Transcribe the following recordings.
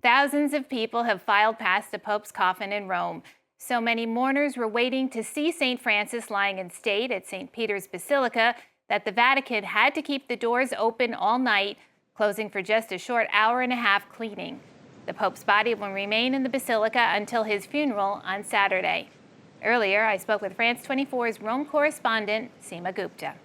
Thousands of people have filed past the Pope's coffin in Rome. So many mourners were waiting to see St. Francis lying in state at St. Peter's Basilica that the Vatican had to keep the doors open all night, closing for just a short hour and a half cleaning. The Pope's body will remain in the Basilica until his funeral on Saturday. Earlier, I spoke with France 24's Rome correspondent, Seema Gupta.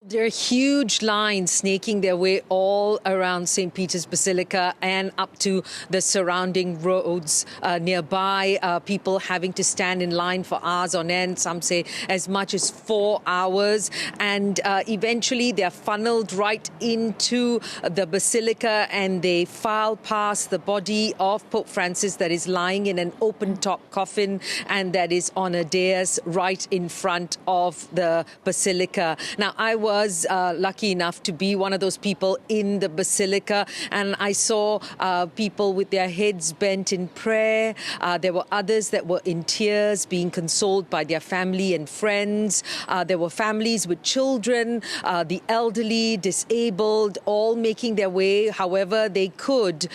There are huge lines snaking their way all around St. Peter's Basilica and up to the surrounding roads nearby. People having to stand in line for hours on end, some say as much as 4 hours. And eventually they're funneled right into the Basilica and they file past the body of Pope Francis that is lying in an open-top coffin and that is on a dais right in front of the Basilica. Now, I was lucky enough to be one of those people in the Basilica, and I saw people with their heads bent in prayer. There were others that were in tears, being consoled by their family and friends. There were families with children, the elderly, disabled, all making their way however they could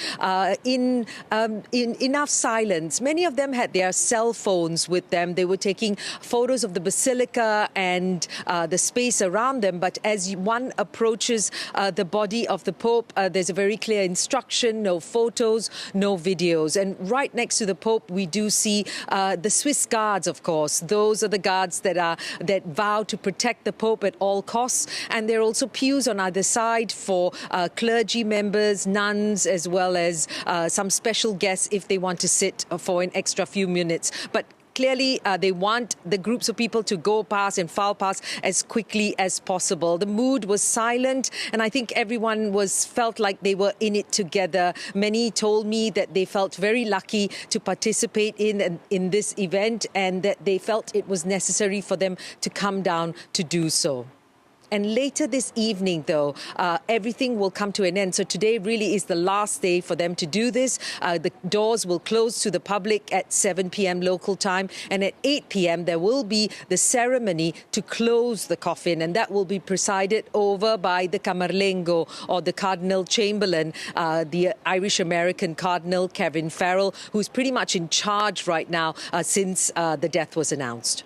in enough silence. Many of them had their cell phones with them. They were taking photos of the Basilica and the space around them. But as one approaches the body of the Pope, there's a very clear instruction: no photos, no videos. And right next to the Pope, we do see the Swiss guards, of course. Those are the guards that vow to protect the Pope at all costs. And there are also pews on either side for clergy members, nuns, as well as some special guests if they want to sit for an extra few minutes. But clearly, they want the groups of people to go past and file past as quickly as possible. The mood was silent, and I think everyone felt like they were in it together. Many told me that they felt very lucky to participate in this event and that they felt it was necessary for them to come down to do so. And later this evening, though, everything will come to an end. So today really is the last day for them to do this. The doors will close to the public at 7 p.m. local time. And at 8 p.m. there will be the ceremony to close the coffin. And that will be presided over by the Camerlengo, or the Cardinal Chamberlain, the Irish-American Cardinal Kevin Farrell, who's pretty much in charge right now since the death was announced.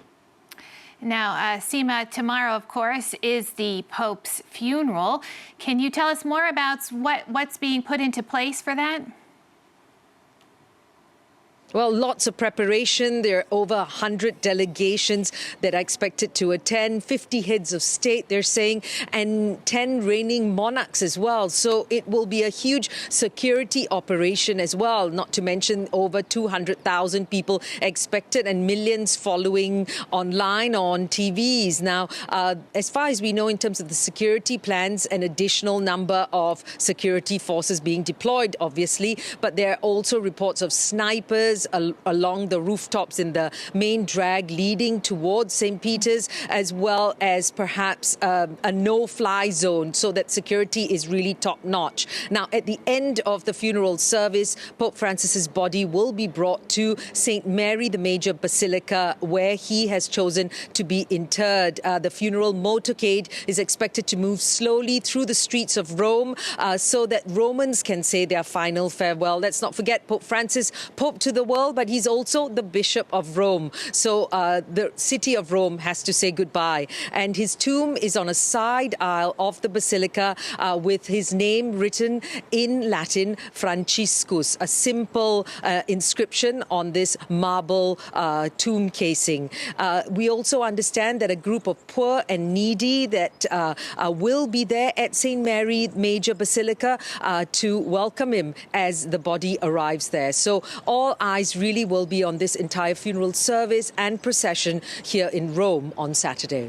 Now, Seema, tomorrow, of course, is the Pope's funeral. Can you tell us more about what's being put into place for that? Well, lots of preparation. There are over 100 delegations that are expected to attend, 50 heads of state, they're saying, and 10 reigning monarchs as well. So it will be a huge security operation as well, not to mention over 200,000 people expected and millions following online on TVs. Now, as far as we know, in terms of the security plans, an additional number of security forces being deployed, obviously, but there are also reports of snipers along the rooftops in the main drag leading towards St. Peter's, as well as perhaps a no-fly zone, so that security is really top-notch. Now, at the end of the funeral service, Pope Francis's body will be brought to St. Mary the Major Basilica, where he has chosen to be interred. The funeral motorcade is expected to move slowly through the streets of Rome so that Romans can say their final farewell. Let's not forget, Pope Francis, Pope to the world, but he's also the Bishop of Rome. So the city of Rome has to say goodbye. And his tomb is on a side aisle of the Basilica with his name written in Latin, Franciscus, a simple inscription on this marble tomb casing. We also understand that a group of poor and needy that will be there at St. Mary Major Basilica to welcome him as the body arrives there. So all eyes really will be on this entire funeral service and procession here in Rome on Saturday.